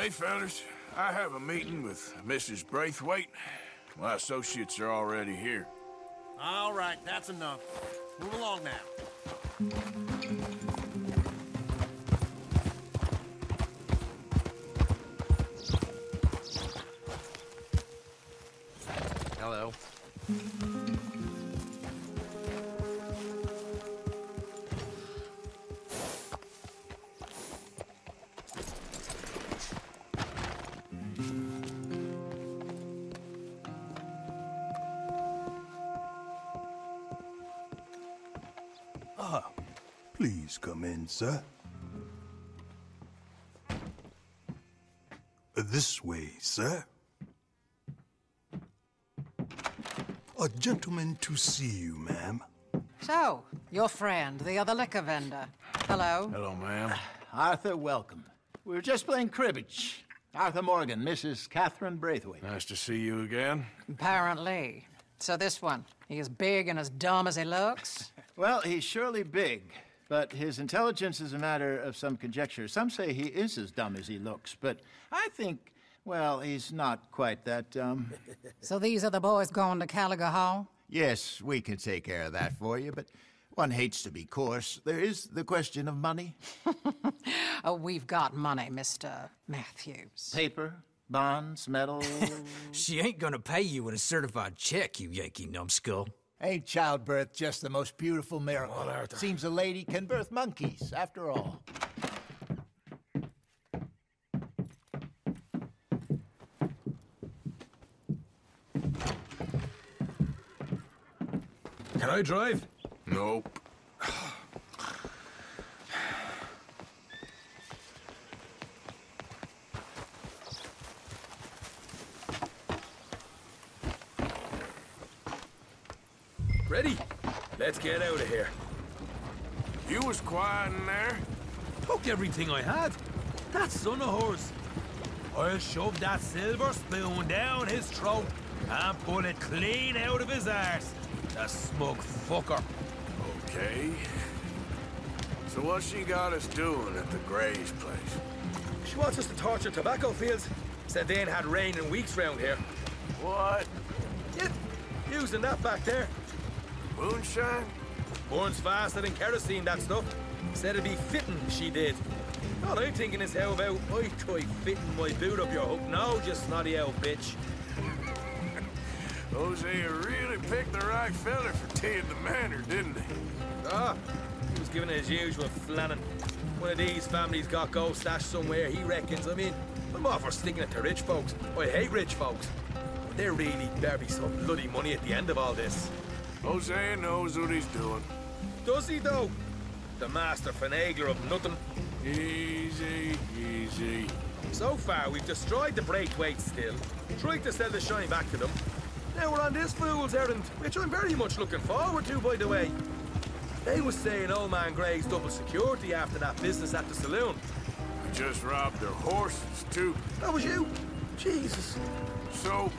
Hey, fellas. I have a meeting with Mrs. Braithwaite. My associates are already here. All right, that's enough. Move along now. Hello. Please come in, sir. This way, sir. A gentleman to see you, ma'am. So, your friend, the other liquor vendor. Hello. Hello, ma'am. Arthur, welcome. We were just playing cribbage. Arthur Morgan, Mrs. Catherine Braithwaite. Nice to see you again. Apparently. So this one, he is big and as dumb as he looks? Well, he's surely big, but his intelligence is a matter of some conjecture. Some say he is as dumb as he looks, but I think, well, he's not quite that dumb. So these are the boys going to Caliga Hall? Yes, we can take care of that for you, but one hates to be coarse. There is the question of money. Oh, we've got money, Mr. Matthews. Paper, bonds, metal. She ain't gonna pay you with a certified check, you Yankee numbskull. Ain't childbirth just the most beautiful miracle? Well, Arthur. Seems a lady can birth monkeys, after all. Can I drive? Nope. Ready? Let's get out of here. You was quiet in there? Took everything I had. That son of hers. I'll shove that silver spoon down his throat and pull it clean out of his arse. The smug fucker. Okay. So what she got us doing at the Gray's place? She wants us to torture tobacco fields. Said they ain't had rain in weeks round here. What? Yep, using that back there. Moonshine? Burns faster than kerosene, that stuff. Said it'd be fitting, she did. All I'm thinking is how about I try fitting my boot up your hook now, you snotty old bitch. Hosea really picked the right fella for teeing the manor, didn't he? Ah, he was giving it his usual flannin'. One of these families got gold stashed somewhere, he reckons. I mean, I'm all for sticking it to rich folks. I hate rich folks. But there really better be some bloody money at the end of all this. Hosea knows what he's doing. Does he, though? The master finagler of nothing. Easy, easy. So far, we've destroyed the Braithwaite still, tried to sell the shine back to them. Now we're on this fool's errand, which I'm very much looking forward to, by the way. They was saying old man Gray's double security after that business at the saloon. We just robbed their horses, too. That was you? Jesus. So,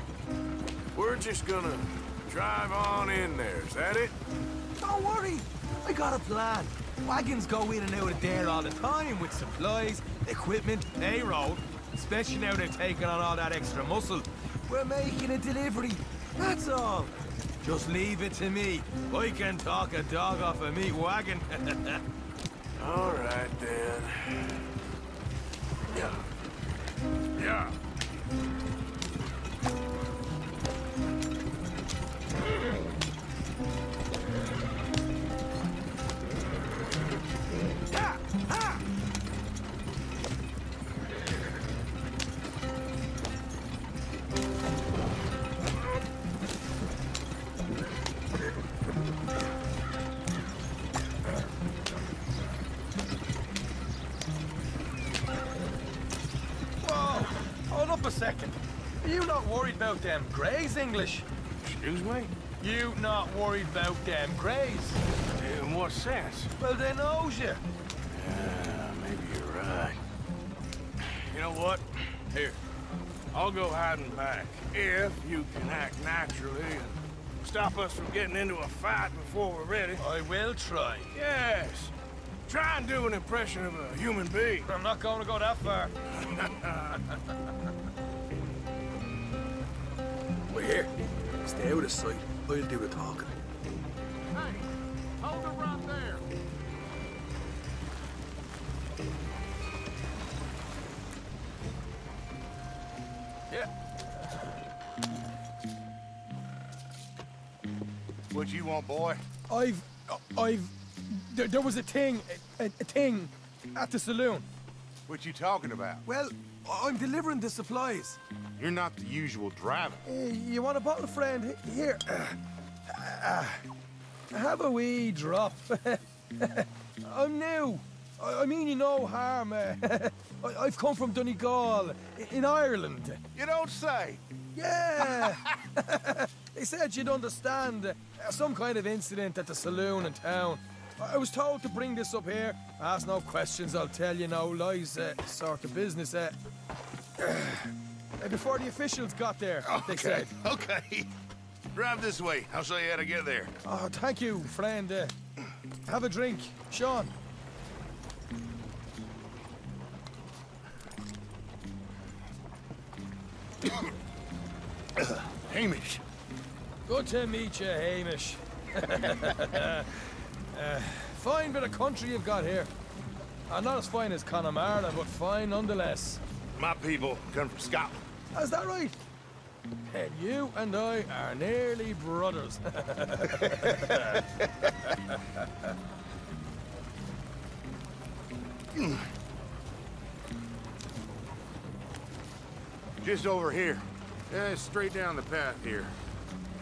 we're just gonna drive on in there, is that it? Don't worry, I got a plan. Wagons go in and out of there all the time with supplies, equipment, payroll. Especially now they're taking on all that extra muscle. We're making a delivery, that's all. Just leave it to me. I can talk a dog off a meat wagon. All right, then. Yeah. Yeah. Hold up a second. Are you not worried about them Greys, English? Excuse me? You not worried about them Greys? In what sense? Well, they knows you. Yeah, maybe you're right. You know what? Here, I'll go hiding back. If you can act naturally and stop us from getting into a fight before we're ready. I will try. Yes. Try and do an impression of a human being. I'm not going to go that far. Wait here. Stay out of sight. I'll do the talking. Hey, hold it right there. Yeah. What you want, boy? There was a thing at the saloon. What you talking about? Well, I'm delivering the supplies. You're not the usual driver. You want a bottle, friend? Here. Have a wee drop. I'm new. I mean you no harm. I've come from Donegal, in Ireland. You don't say. Yeah. They said you'd understand some kind of incident at the saloon in town. I was told to bring this up here. Ask no questions, I'll tell you no lies, sort of business. Before the officials got there, they said. Okay. Drive this way. I'll show you how to get there. Oh, thank you, friend. Have a drink, Sean. Hamish. Good to meet you, Hamish. Fine bit of country you've got here. Not as fine as Connemara, but fine nonetheless. My people come from Scotland. Is that right? And you and I are nearly brothers. Just over here. Yeah, straight down the path here.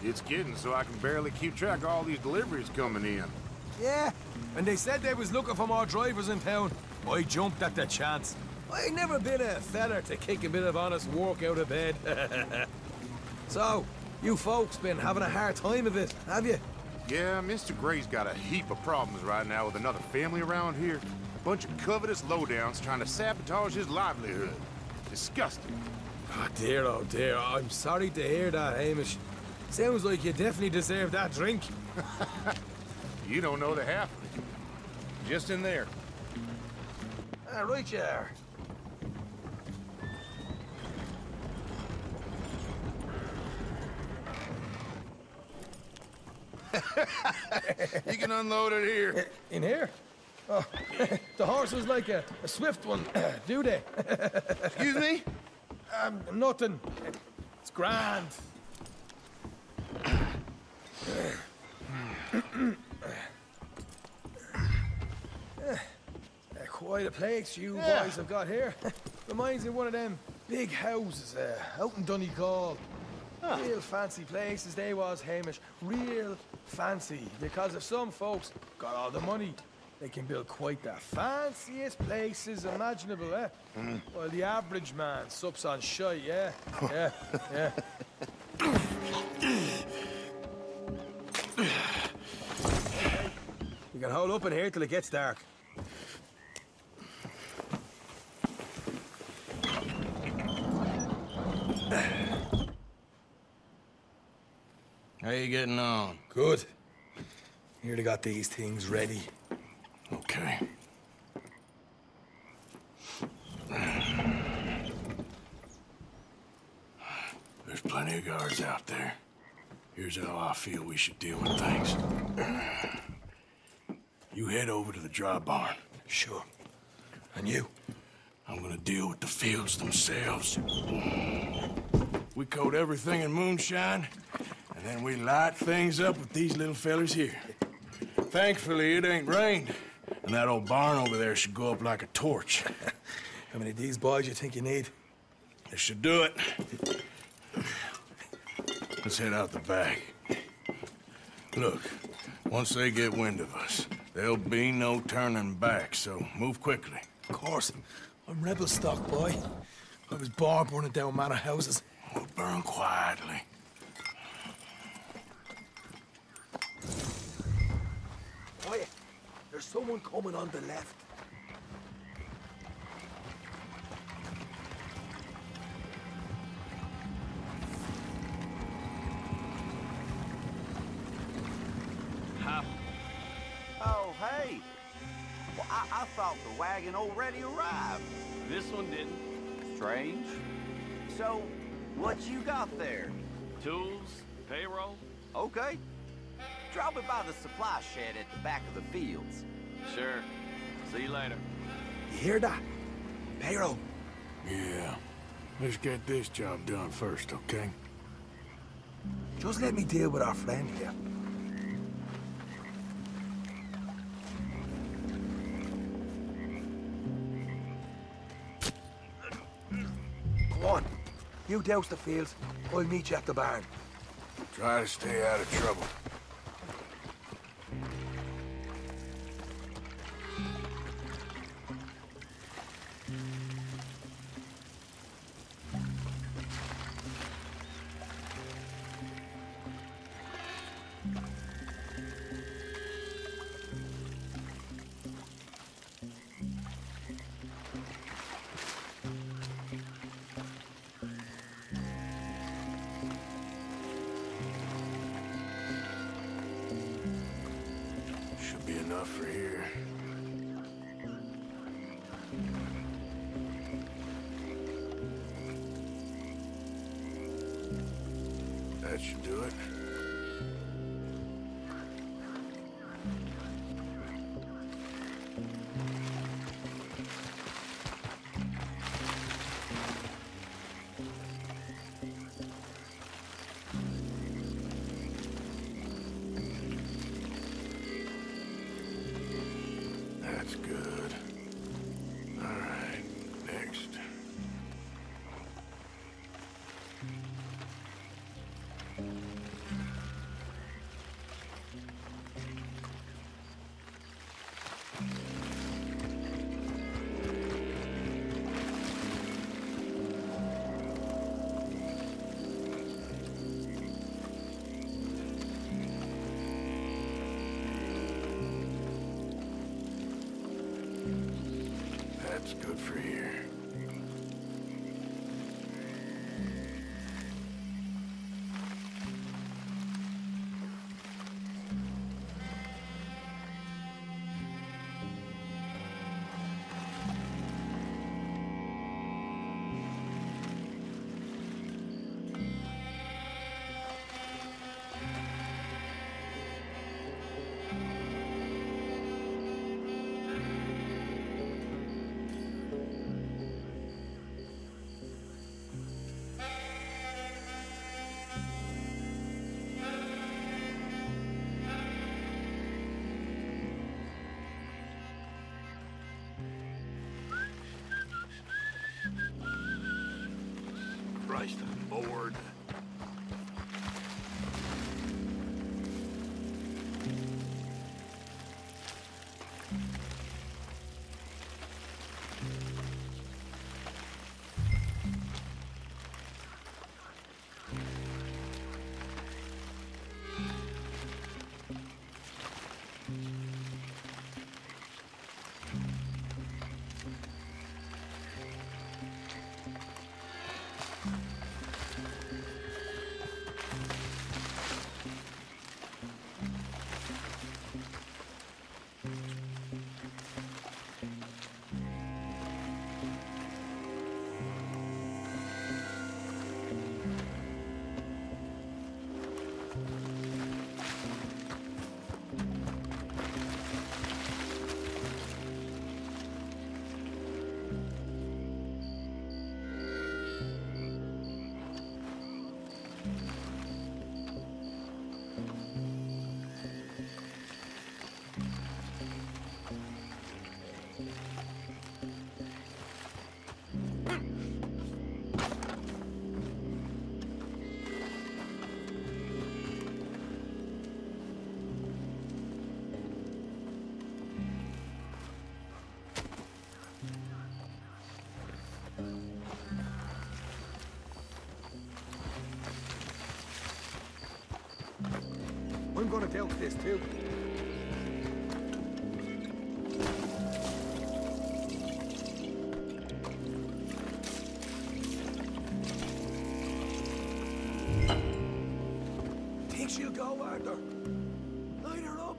It's getting so I can barely keep track of all these deliveries coming in. Yeah, and they said they was looking for more drivers in town. I jumped at the chance. I never been a feller to kick a bit of honest work out of bed. So, you folks been having a hard time of it, have you? Yeah, Mr. Gray's got a heap of problems right now with another family around here. A bunch of covetous lowdowns trying to sabotage his livelihood. Disgusting. Oh dear, I'm sorry to hear that, Hamish. Sounds like you definitely deserve that drink. You don't know the half of it. Just in there. Right you are. You can unload it here. In here? Oh, the horse was like a swift one, do they? Excuse me? Nothing. It's grand. Quite a place you boys have got here. Reminds me of one of them big houses out in Donegal. Real fancy places they was, Hamish. Real fancy. Because if some folks got all the money, they can build quite the fanciest places imaginable, eh? While the average man sups on shite, yeah? Yeah. You can hold up in here till it gets dark. How you getting on? Good. Nearly got these things ready. Okay. There's plenty of guards out there. Here's how I feel we should deal with things. You head over to the dry barn. Sure. And you? I'm gonna deal with the fields themselves. We coat everything in moonshine, and then we light things up with these little fellers here. Thankfully, it ain't rained, and that old barn over there should go up like a torch. How many of these boys you think you need? This should do it. Let's head out the back. Look, once they get wind of us, there'll be no turning back, so move quickly. Of course. I'm rebel stock, boy. I was born burning down manor houses. We'll burn quietly. Quiet. There's someone coming on the left. Oh, hey. I thought the wagon already arrived. This one didn't. Strange. So, what you got there? Tools, payroll. Okay. Drop me by the supply shed at the back of the fields. Sure. See you later. You hear that? Payroll. Yeah. Let's get this job done first, okay? Just let me deal with our friend here. Come on. You douse the fields. I'll meet you at the barn. Try to stay out of trouble. Should be enough for here. That should do it. That's good. All right, next. That's good for here. Christ, I'm bored. I'm gonna deal with this too. Think she'll go, Arthur? Light her up.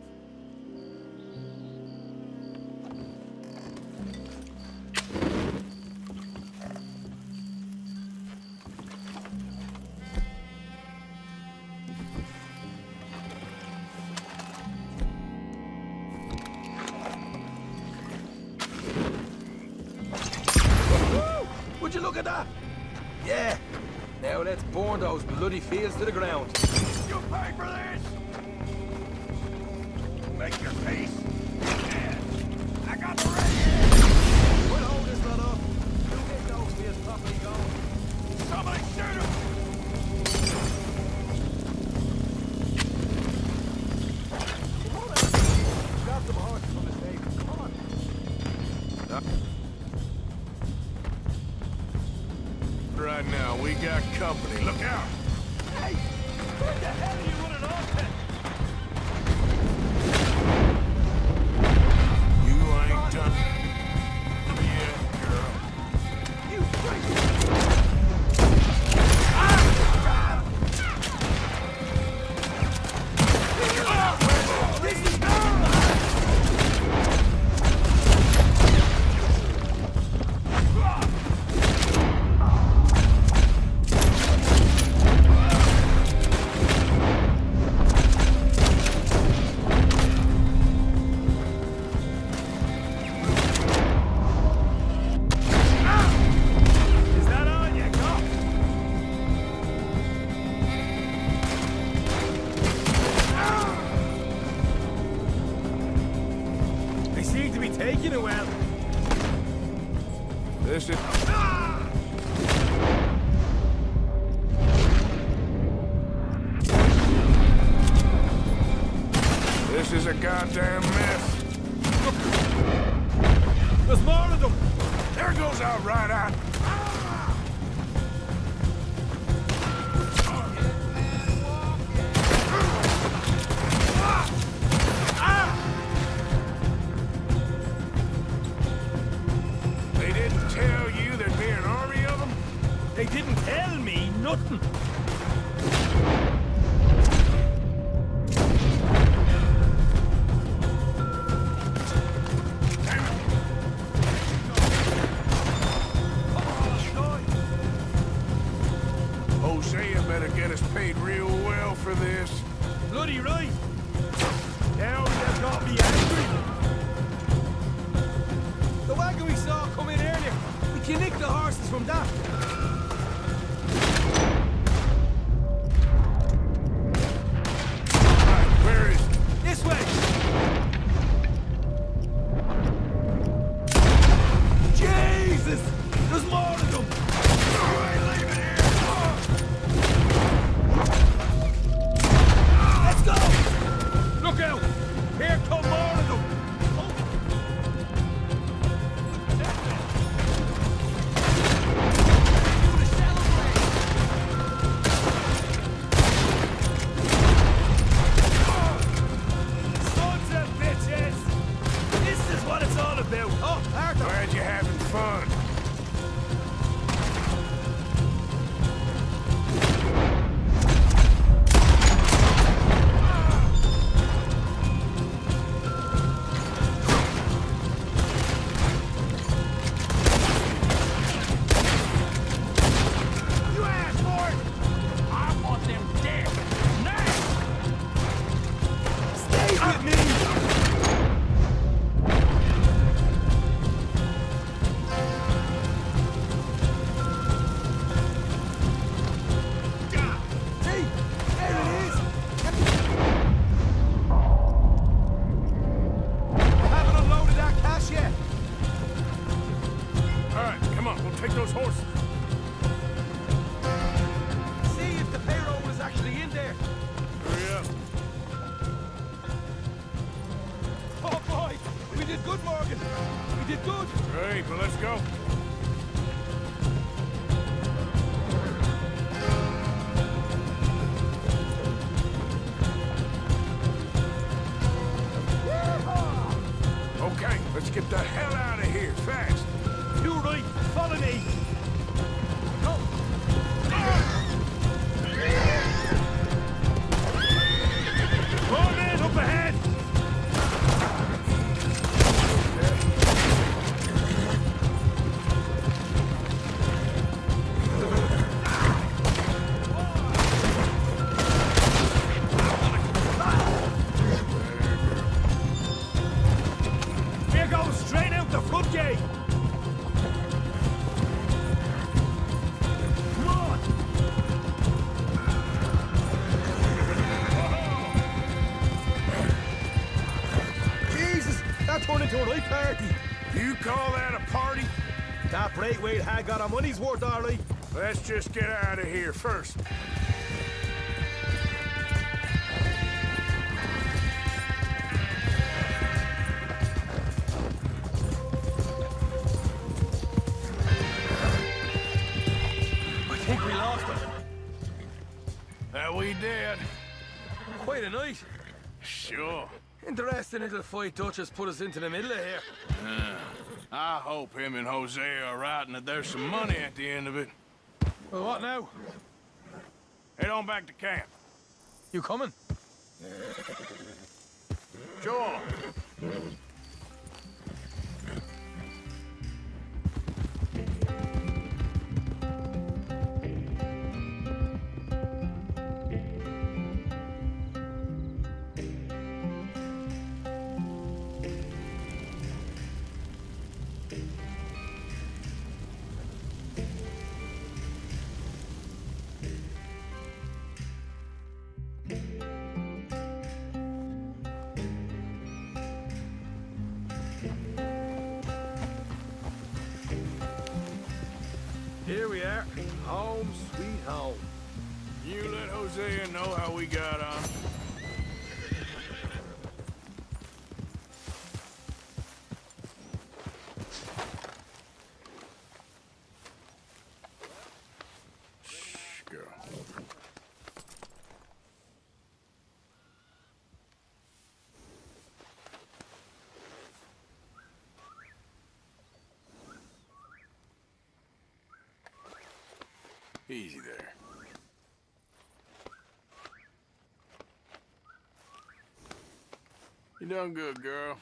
Would you look at that? Yeah. Now let's burn those bloody fields to the ground. You pay for this! Make your peace! Yeah. I got the red here! We'll hold this run up. You get those fields properly going. Somebody shoot him! Grab some horses from the stable. Come on. Right now, we got company. Look out! Hey! Where the hell are you running off to? You ain't done yet, girl. You crazy! This is taking it well. This is... This is a goddamn mess. There's more of them. There goes our right eye. They didn't tell you there'd be an army of them? They didn't tell me nothing. Hosea better get us paid real well for this. Bloody right. Now they've got me angry. The wagon we saw come in earlier. We can nick the horses from that. Right, where is it? This way. Jesus! There's more of them. Let's go! Look out! Here come more of them! Sons of bitches! This is what it's all about! Oh, Arthur! Glad you're having fun. You asked for it! I want them dead! Now! Stay with me! See? There it is! Haven't unloaded that cash yet! All right, come on, we'll take those horses. See if the payroll is actually in there! Hurry up. Oh boy! We did good, Morgan! We did good! Great, well, let's go. Okay, let's get the hell out of here, fast. You right! Follow me! Go! More men up ahead! We're going straight out the front gate! turn into a right party. You call that a party? That Braithwaite had got our money's worth, all right. Let's just get out of here first. I think we lost him. That we did. Quite a night. Sure. Interesting little fight Dutch has put us into the middle of here. I hope him and Hosea are right and that there's some money at the end of it. Well, what now? Head on back to camp. You coming? Sure. Here we are. Home sweet home. You let Hosea know how we got on. Shh, girl. Easy there. You done good, girl.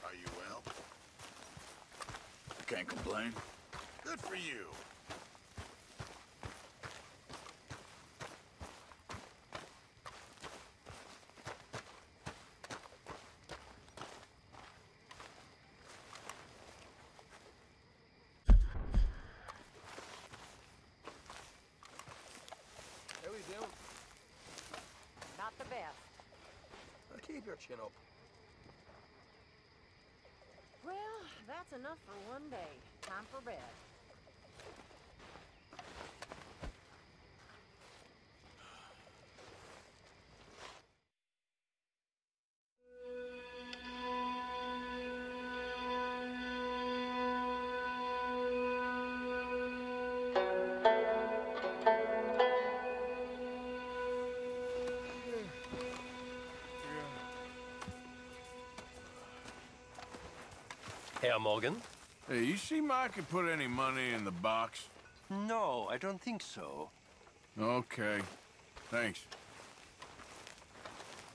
Are you well? Can't complain. Good for you. How we doing? Not the best. Well, keep your chin up. Well, that's enough for one day. Time for bed. Herr Morgan? Hey, you see Mike could put any money in the box? No, I don't think so. Okay. Thanks.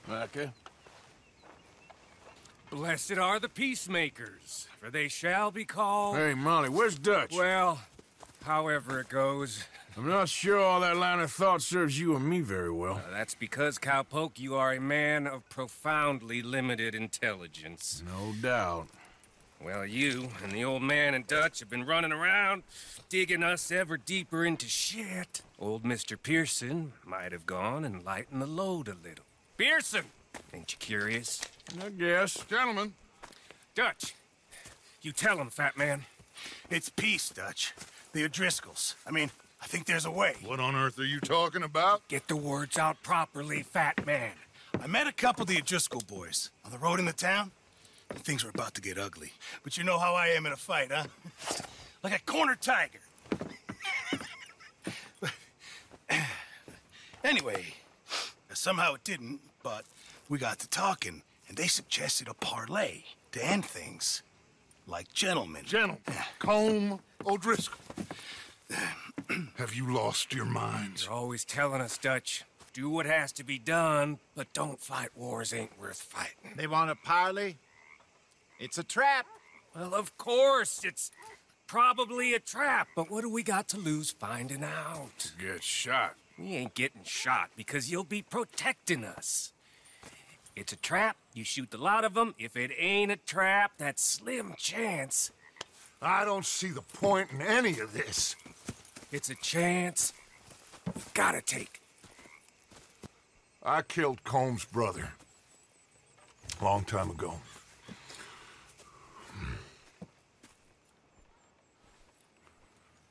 Micah? Blessed are the peacemakers, for they shall be called... Hey, Molly, where's Dutch? Well, however it goes. I'm not sure all that line of thought serves you and me very well. That's because, Cowpoke, you are a man of profoundly limited intelligence. No doubt. Well, you and the old man and Dutch have been running around, digging us ever deeper into shit. Old Mr. Pearson might have gone and lightened the load a little. Pearson! Ain't you curious? I guess. Gentlemen. Dutch, you tell him, fat man. It's peace, Dutch. The O'Driscolls. I mean, I think there's a way. What on earth are you talking about? Get the words out properly, fat man. I met a couple of the O'Driscoll boys on the road into town. And things were about to get ugly. But you know how I am in a fight, huh? Like a cornered tiger. Anyway, somehow it didn't, but we got to talking, and they suggested a parlay to end things. Like gentlemen. Gentlemen. Combe O'Driscoll. Have you lost your minds? You're always telling us, Dutch. Do what has to be done, but don't fight wars ain't worth fighting. They want a parley? It's a trap. Well, of course, it's probably a trap, but what do we got to lose finding out? Get shot. We ain't getting shot because you'll be protecting us. It's a trap, you shoot the lot of them. If it ain't a trap, that's slim chance. I don't see the point in any of this. It's a chance gotta take. I killed Combs' brother. Long time ago.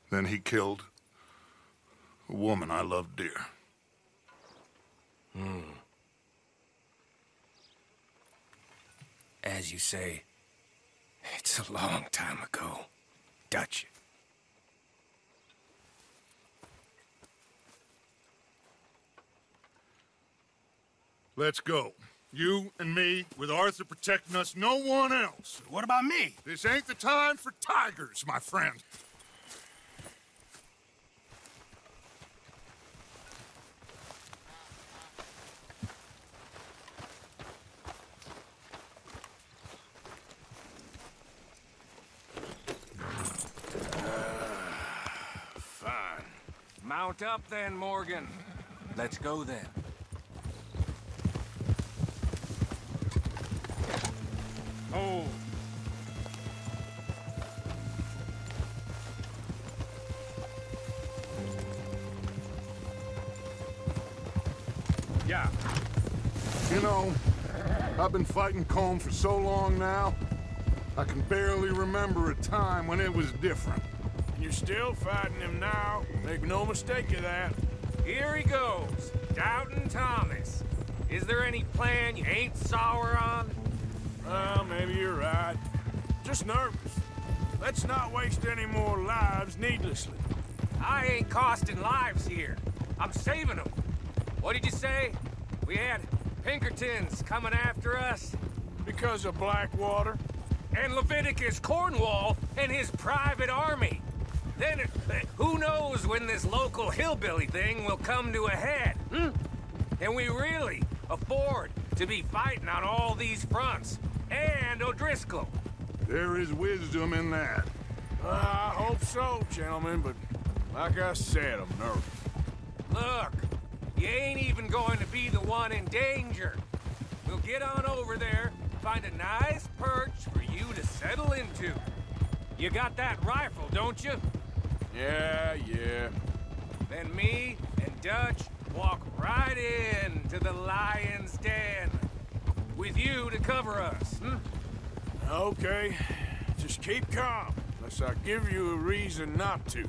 Then he killed a woman I loved dear. As you say, it's a long time ago, Dutch. Let's go. You and me, with Arthur protecting us, no one else. What about me? This ain't the time for tigers, my friend. Fine. Mount up then, Morgan. Let's go then. Oh. Yeah. You know, I've been fighting Combs for so long now, I can barely remember a time when it was different. You're still fighting him now. Make no mistake of that. Here he goes. Doubting Thomas. Is there any plan you ain't sour on? Well, maybe you're right. Just nervous. Let's not waste any more lives needlessly. I ain't costing lives here. I'm saving them. What did you say? We had Pinkertons coming after us? Because of Blackwater? And Leviticus Cornwall and his private army. Then, who knows when this local hillbilly thing will come to a head, Can we really afford to be fighting on all these fronts? And O'Driscoll. There is wisdom in that. I hope so, gentlemen, but like I said, I'm nervous. Look, you ain't even going to be the one in danger. We'll get on over there, find a nice perch for you to settle into. You got that rifle, don't you? Yeah. Then me and Dutch walk right in to the lion's den. With you to cover us, Okay. Just keep calm, unless I give you a reason not to.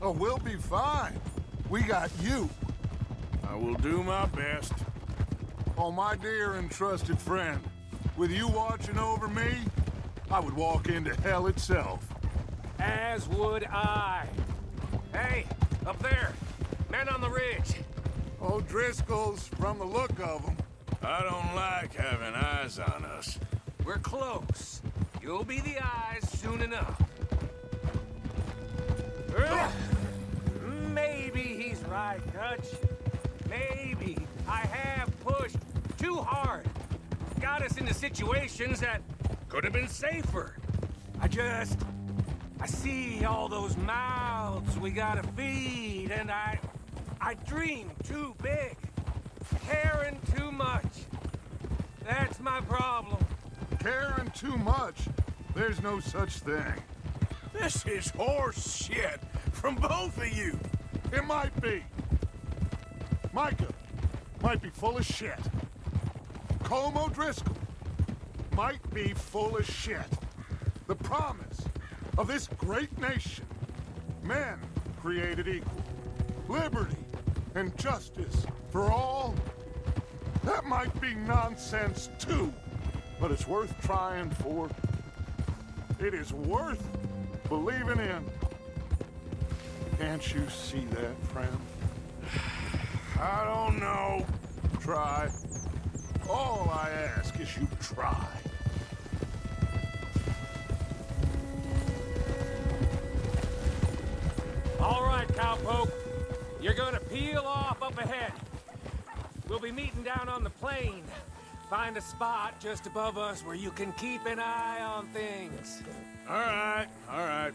Oh, we'll be fine. We got you. I will do my best. Oh, my dear and trusted friend, with you watching over me, I would walk into hell itself. As would I. Hey, up there. Men on the ridge. O'Driscoll's, from the look of them. I don't like having eyes on us. We're close. You'll be the eyes soon enough. Maybe he's right, Dutch. Maybe I have pushed too hard. Got us into situations that could have been safer. I see all those mouths we gotta feed, and I dream too big. Caring too much. That's my problem. Caring too much? There's no such thing. This is horse shit from both of you. It might be. Micah might be full of shit. Colm O'Driscoll might be full of shit. The promise of this great nation, men created equal, liberty and justice for all, that might be nonsense too, but it's worth trying for. It is worth believing in. Can't you see that, friend? I don't know. Try. All I ask is you try. All right, cowpoke. You're gonna peel off up ahead. We'll be meeting down on the plain. Find a spot just above us where you can keep an eye on things. All right.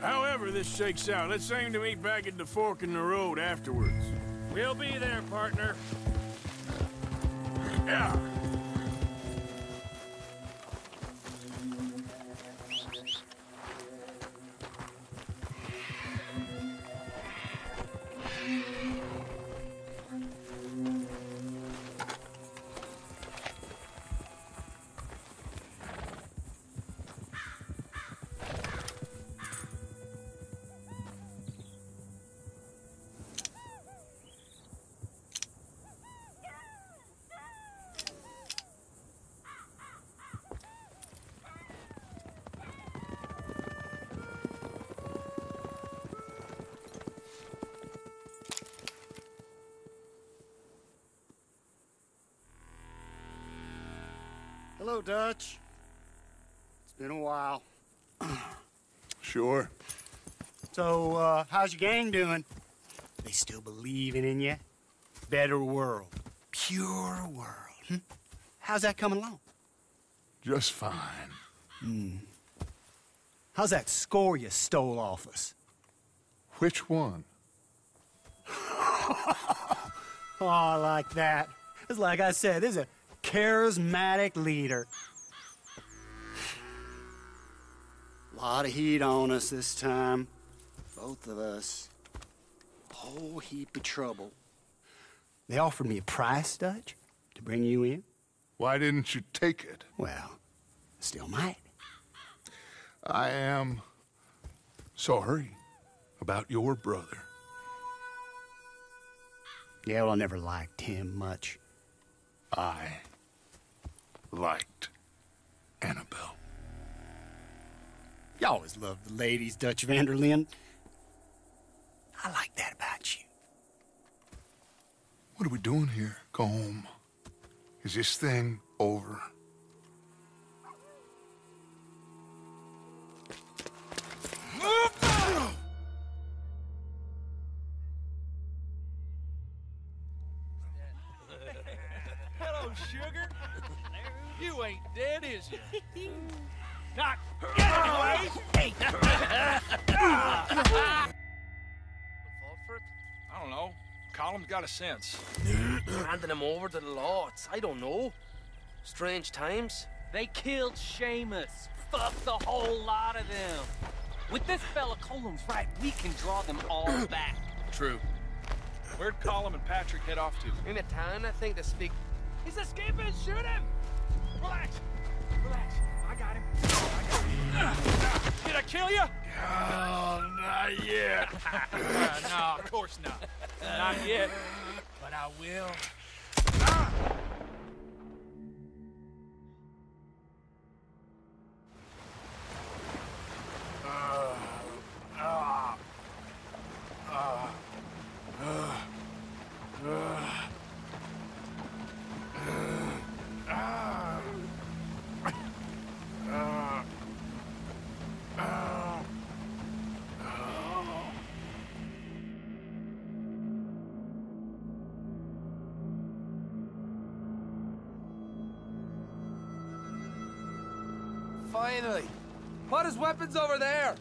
However this shakes out, let's aim to meet back at the fork in the road afterwards. We'll be there, partner. Yeah. Hello, Dutch. It's been a while. Sure. So, how's your gang doing? They still believing in you? Better world. Pure world. How's that coming along? Just fine. How's that score you stole off us? Which one? Oh, I like that. It's like I said, this is a charismatic leader. Lot of heat on us this time. Both of us. Whole heap of trouble. They offered me a price, Dutch, to bring you in. Why didn't you take it? Well, still might. I am sorry about your brother. Yeah, well, I never liked him much. I liked Annabelle. You always loved the ladies, Dutch van der Linde. I like that about you. What are we doing here? Go home. Is this thing over? Hello, sugar. You ain't dead, is you? Not yet, anyways. I don't know. Colum's got a sense. Handing him over to the Lords. I don't know. Strange times. They killed Seamus. Fuck the whole lot of them. With this fella Colum's right, we can draw them all back. True. Where'd Colum and Patrick head off to? In a town, I think they speak. He's escaping! Shoot him! Relax. Relax. I got him. Did I kill you? Oh, not yet. No, of course not. Not yet. But I will. Finally! Put his weapons over there!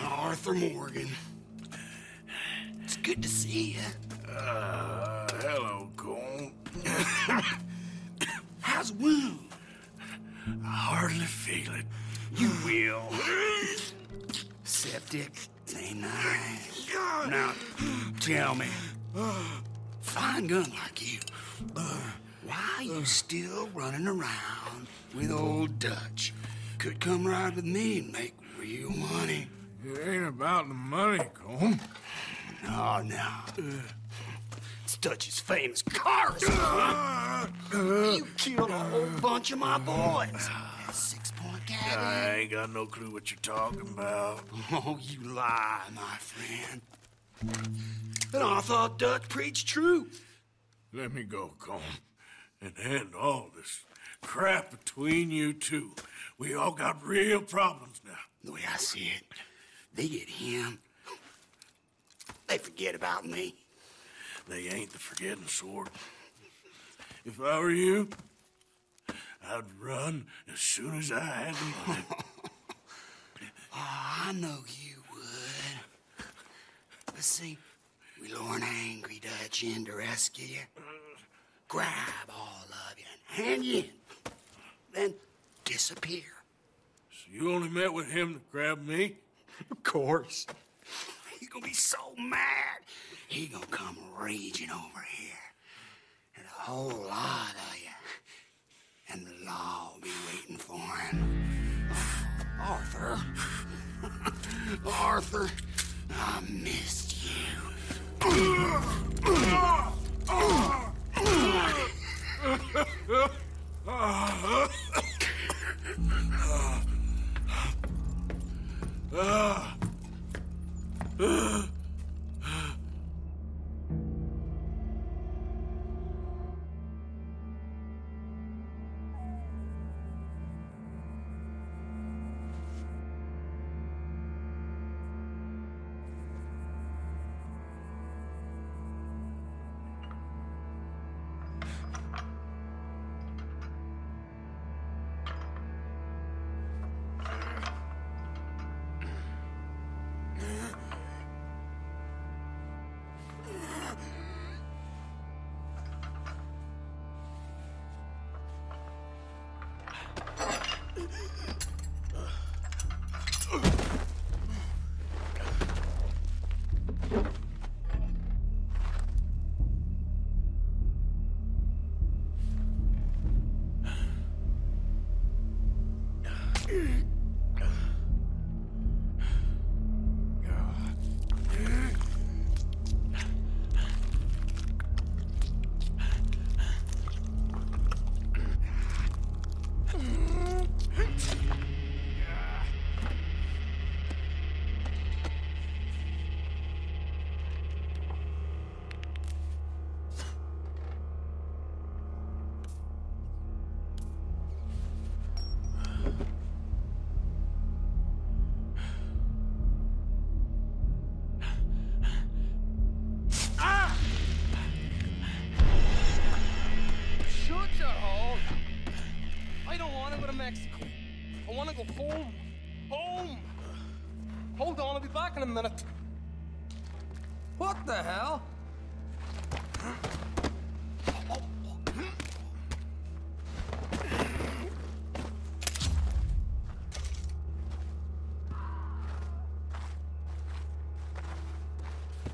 Arthur Morgan. It's good to see you. Hello, Colm. How's the wound? I hardly feel it. You will. Septic. Ain't nice. Now, tell me. Fine gun like you. Why you still running around with old Dutch? Could come ride with me and make real money. It ain't about the money, Colm. No. It's Dutch's famous cars. You killed a whole bunch of my boys. That 6-point cabin. I ain't got no clue what you're talking about. Oh, you lie, my friend. And I thought Dutch preached truth. Let me go, Colm, and end all this crap between you two. We all got real problems now. The way I see it, they get him. They forget about me. They ain't the forgetting sort. If I were you, I'd run as soon as I had the money. I know you would. Let's see. We lure an angry Dutch in to rescue you. Grab all of you and hand you in. Then disappear. So you only met with him to grab me? Of course. He's gonna be so mad. He gonna come raging over here. And a whole lot of you. And the law will be waiting for him. Arthur. Arthur, I missed you. I want to go home. Home! Hold on, I'll be back in a minute. What the hell?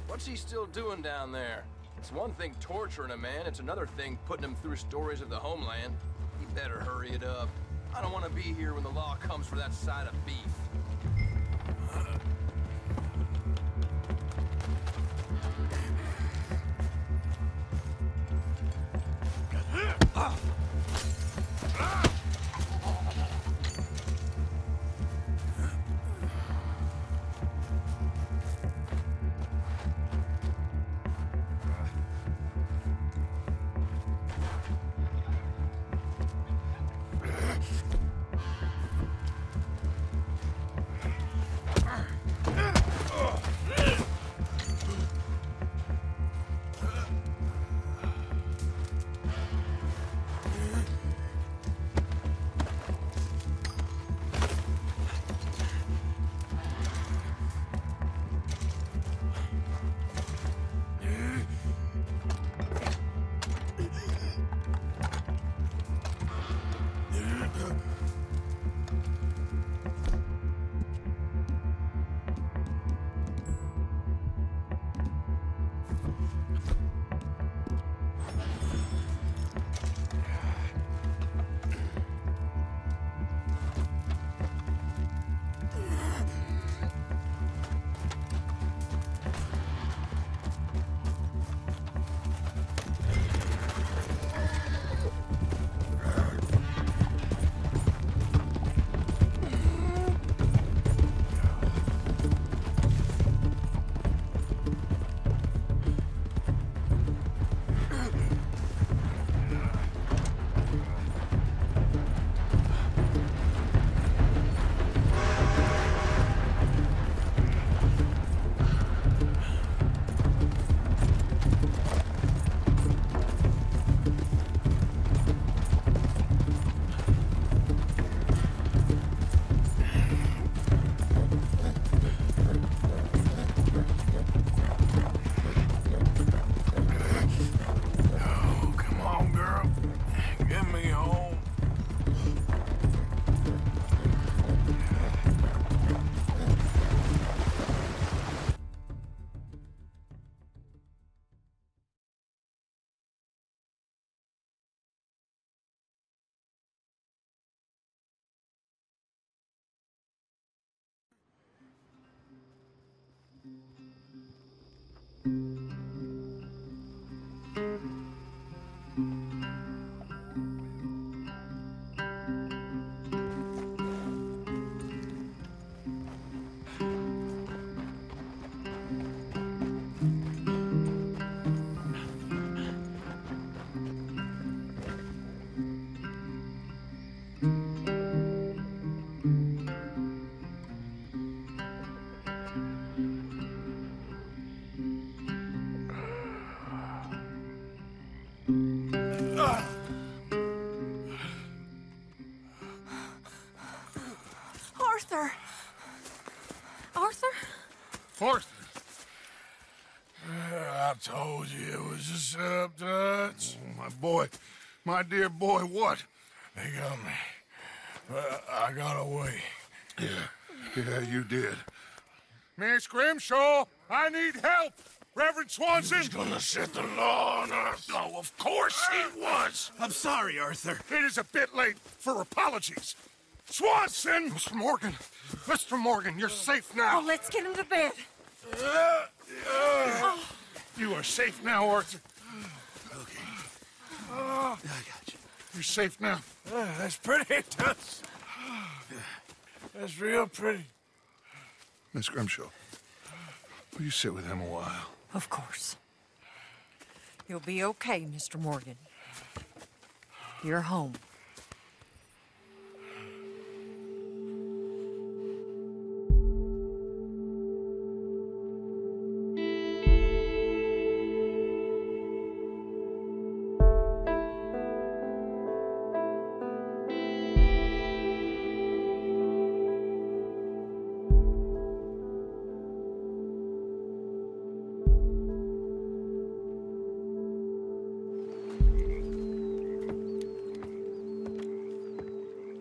What's he still doing down there? It's one thing torturing a man, it's another thing putting him through stories of the homeland. He better hurry it up. I don't want to be here when the law comes for that side of beef. Arthur! Arthur? Arthur! I told you it was a setup, Dutch. Oh, my boy. My dear boy, what? They got me. I got away. Yeah, you did. Miss Grimshaw, I need help! Reverend Swanson! He's gonna set the law on us. Oh, of course he was! I'm sorry, Arthur. It is a bit late for apologies. Swanson! Mr. Morgan! Mr. Morgan, you're safe now. Oh, let's get him to bed. You are safe now, Arthur. Okay. I got you. You're safe now. That's pretty, Dutch. That's real pretty. Miss Grimshaw, will you sit with him a while? Of course. You'll be okay, Mr. Morgan. You're home.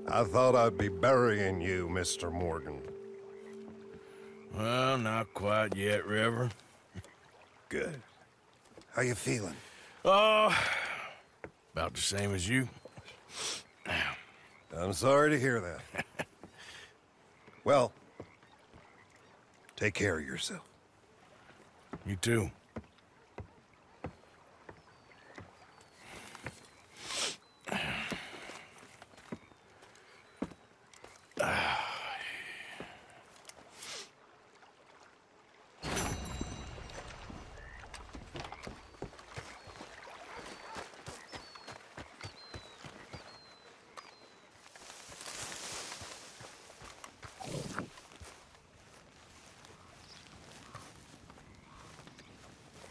I thought I'd be burying you, Mr. Morgan. Well, not quite yet, Reverend. Good. How you feeling? Oh, about the same as you. I'm sorry to hear that. Well, take care of yourself. You too.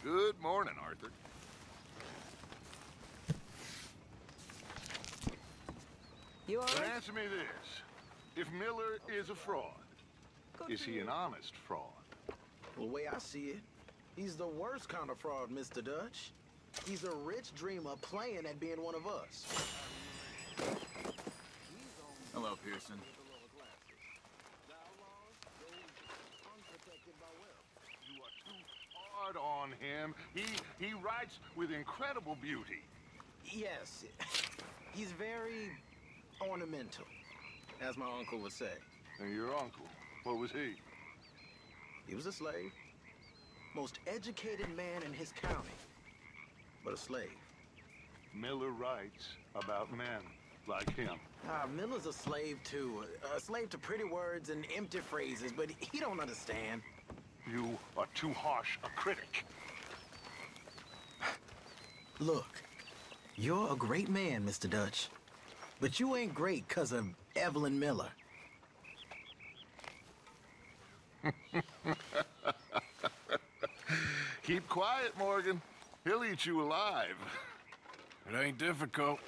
Good morning, Arthur. You all But right? answer me this. If Miller is a fraud, is he an honest fraud? Well, the way I see it, he's the worst kind of fraud, Mr. Dutch. He's a rich dreamer playing at being one of us. Hello, Pearson. You are too hard on him. He writes with incredible beauty. Yes, he's very ornamental, as my uncle would say. And your uncle, what was he? He was a slave. Most educated man in his county, but a slave. Miller writes about men like him. Miller's a slave too. A slave to pretty words and empty phrases, but he don't understand. You are too harsh a critic. Look, you're a great man, Mr. Dutch. But you ain't great because of Evelyn Miller. Keep quiet, Morgan. He'll eat you alive. It ain't difficult.